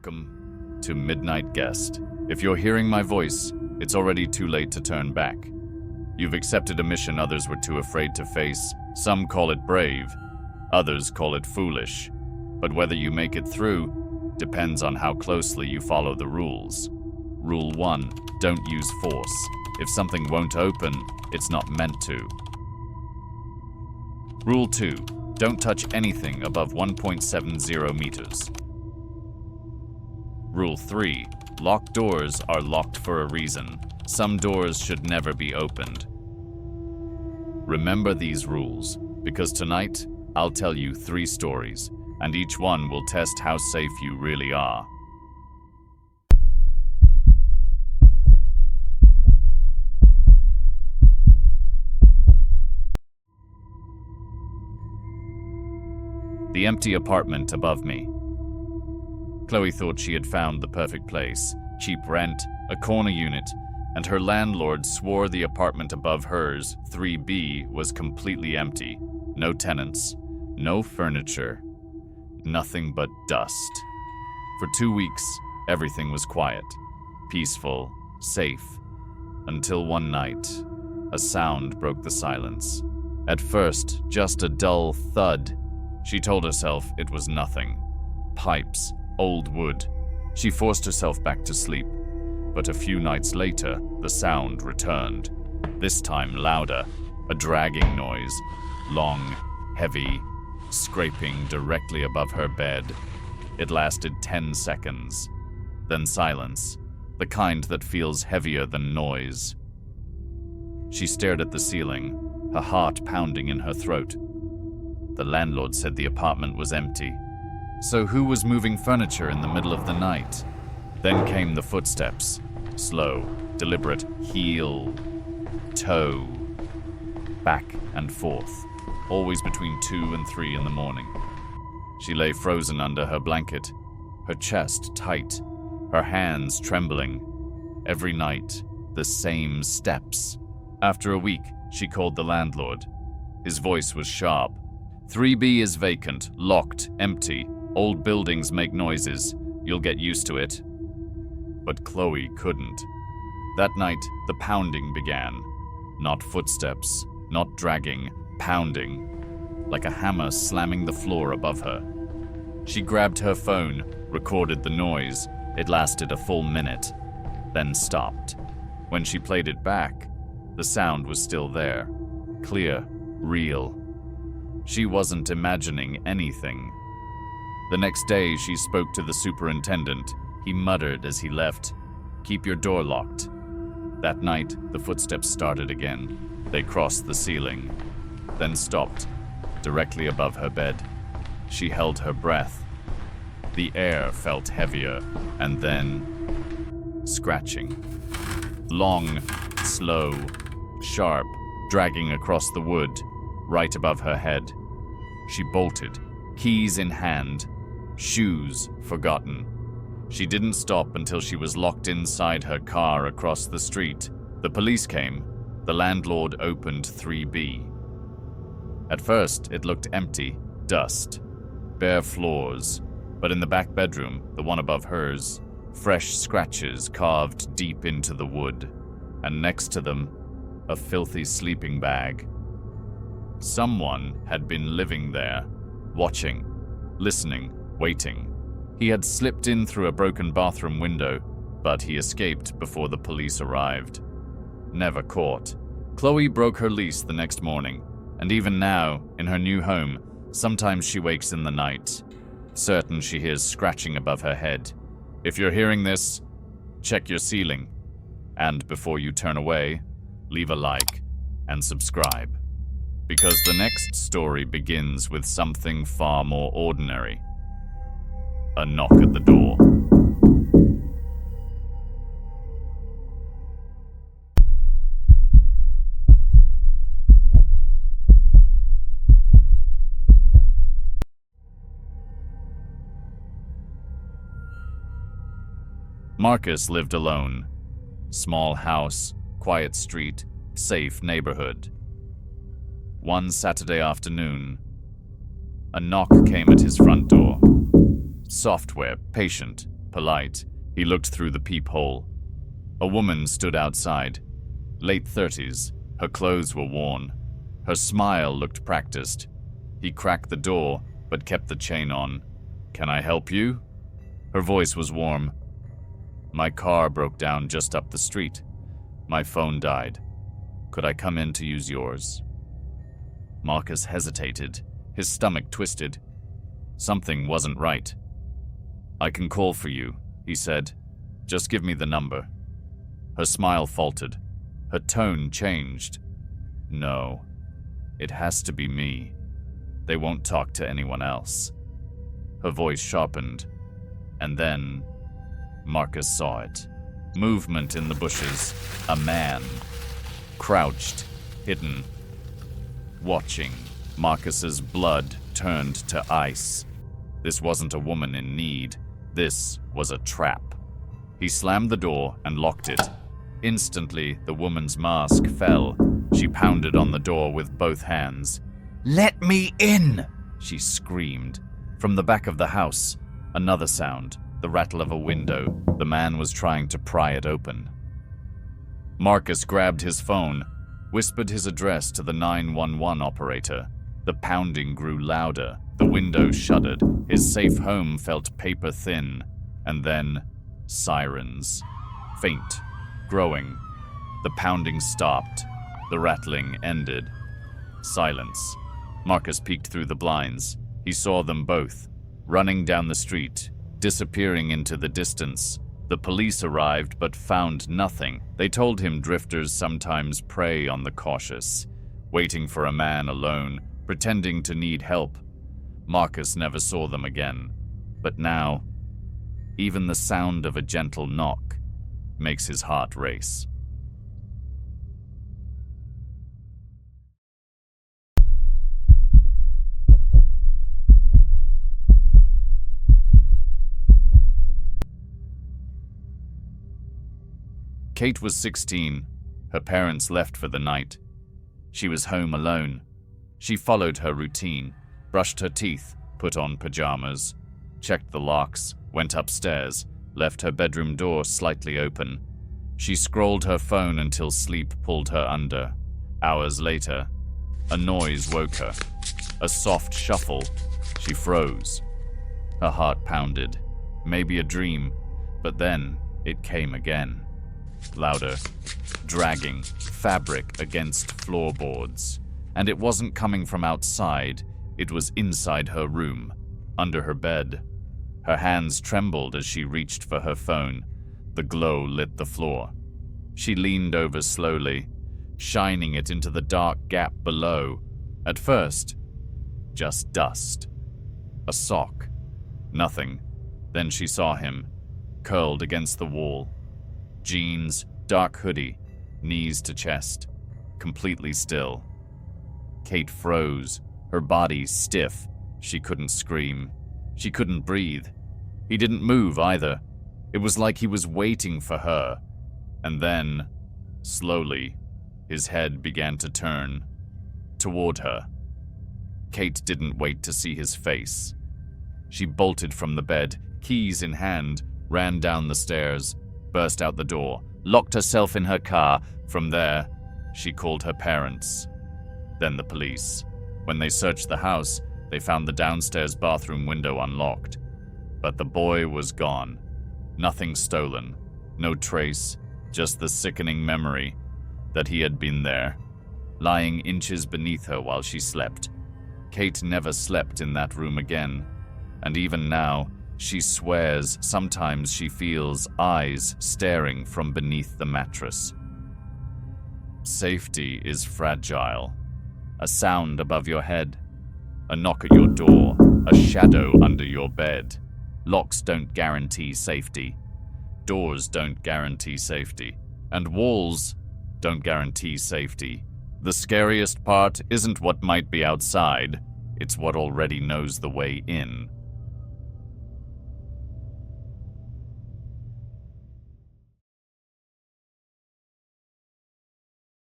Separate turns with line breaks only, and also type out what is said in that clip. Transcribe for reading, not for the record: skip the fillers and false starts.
Welcome to Midnight Guest. If you're hearing my voice, it's already too late to turn back. You've accepted a mission others were too afraid to face. Some call it brave, others call it foolish. But whether you make it through depends on how closely you follow the rules. Rule 1, don't use force. If something won't open, it's not meant to. Rule 2, don't touch anything above 1.70 meters. Rule 3, locked doors are locked for a reason. Some doors should never be opened. Remember these rules, because tonight I'll tell you 3 stories, and each one will test how safe you really are. The empty apartment above me. Chloe thought she had found the perfect place. Cheap rent, a corner unit, and her landlord swore the apartment above hers, 3B, was completely empty. No tenants, no furniture, nothing but dust. For 2 weeks, everything was quiet, peaceful, safe, until one night, a sound broke the silence. At first, just a dull thud. She told herself it was nothing. Pipes, old wood. She forced herself back to sleep. But a few nights later, the sound returned. This time louder, a dragging noise. Long, heavy, scraping directly above her bed. It lasted 10 seconds. Then silence, the kind that feels heavier than noise. She stared at the ceiling, her heart pounding in her throat. The landlord said the apartment was empty. So who was moving furniture in the middle of the night? Then came the footsteps. Slow, deliberate, heel, toe, back and forth, always between 2 and 3 in the morning. She lay frozen under her blanket, her chest tight, her hands trembling. Every night, the same steps. After a week, she called the landlord. His voice was sharp. 3B is vacant, locked, empty. Old buildings make noises. You'll get used to it. But Chloe couldn't. That night, the pounding began. Not footsteps, not dragging, pounding, like a hammer slamming the floor above her. She grabbed her phone, recorded the noise. It lasted a full minute, then stopped. When she played it back, the sound was still there. Clear, real. She wasn't imagining anything. The next day, she spoke to the superintendent. He muttered as he left, "Keep your door locked." That night, the footsteps started again. They crossed the ceiling, then stopped, directly above her bed. She held her breath. The air felt heavier, and then scratching. Long, slow, sharp, dragging across the wood, right above her head. She bolted, keys in hand, shoes forgotten. She didn't stop until she was locked inside her car across the street. The police came. The landlord opened 3B. At first, it looked empty, dust, bare floors. But in the back bedroom, the one above hers, fresh scratches carved deep into the wood. And next to them, a filthy sleeping bag. Someone had been living there, watching, listening, waiting. He had slipped in through a broken bathroom window, but he escaped before the police arrived. Never caught. Chloe broke her lease the next morning, and even now, in her new home, sometimes she wakes in the night, certain she hears scratching above her head. If you're hearing this, check your ceiling, and before you turn away, leave a like and subscribe. Because the next story begins with something far more ordinary. A knock at the door. Marcus lived alone. Small house, quiet street, safe neighborhood. One Saturday afternoon, a knock came at his front door. Software, patient, polite, he looked through the peephole. A woman stood outside, late 30s. Her clothes were worn. Her smile looked practiced. He cracked the door, but kept the chain on. "Can I help you?" Her voice was warm. "My car broke down just up the street. My phone died. Could I come in to use yours?" Marcus hesitated, his stomach twisted. Something wasn't right. "I can call for you," he said. "Just give me the number." Her smile faltered. Her tone changed. "No, it has to be me. They won't talk to anyone else." Her voice sharpened. And then Marcus saw it. Movement in the bushes. A man. Crouched, hidden, watching. Marcus's blood turned to ice. This wasn't a woman in need. This was a trap. He slammed the door and locked it. Instantly, the woman's mask fell. She pounded on the door with both hands. "Let me in!" she screamed. From the back of the house, another sound, the rattle of a window. The man was trying to pry it open. Marcus grabbed his phone, whispered his address to the 911 operator. The pounding grew louder. The window shuddered. His safe home felt paper thin. And then, sirens. Faint, growing. The pounding stopped. The rattling ended. Silence. Marcus peeked through the blinds. He saw them both, running down the street, disappearing into the distance. The police arrived but found nothing. They told him drifters sometimes prey on the cautious, waiting for a man alone, pretending to need help. Marcus never saw them again. But now, even the sound of a gentle knock makes his heart race. Kate was 16. Her parents left for the night. She was home alone. She followed her routine, brushed her teeth, put on pajamas, checked the locks, went upstairs, left her bedroom door slightly open. She scrolled her phone until sleep pulled her under. Hours later, a noise woke her. A soft shuffle. She froze. Her heart pounded. Maybe a dream, but then it came again. Louder, dragging, fabric against floorboards. And it wasn't coming from outside, it was inside her room, under her bed. Her hands trembled as she reached for her phone. The glow lit the floor. She leaned over slowly, shining it into the dark gap below. At first, just dust. A sock. Nothing. Then she saw him, curled against the wall. Jeans, dark hoodie, knees to chest, completely still. Kate froze, her body stiff. She couldn't scream. She couldn't breathe. He didn't move either. It was like he was waiting for her. And then, slowly, his head began to turn toward her. Kate didn't wait to see his face. She bolted from the bed, keys in hand, ran down the stairs, burst out the door, locked herself in her car. From there, she called her parents. Then the police. When they searched the house, they found the downstairs bathroom window unlocked. But the boy was gone. Nothing stolen. No trace, just the sickening memory that he had been there, lying inches beneath her while she slept. Kate never slept in that room again. And even now, she swears sometimes she feels eyes staring from beneath the mattress. Safety is fragile. A sound above your head, a knock at your door, a shadow under your bed. Locks don't guarantee safety. Doors don't guarantee safety. And walls don't guarantee safety. The scariest part isn't what might be outside, it's what already knows the way in.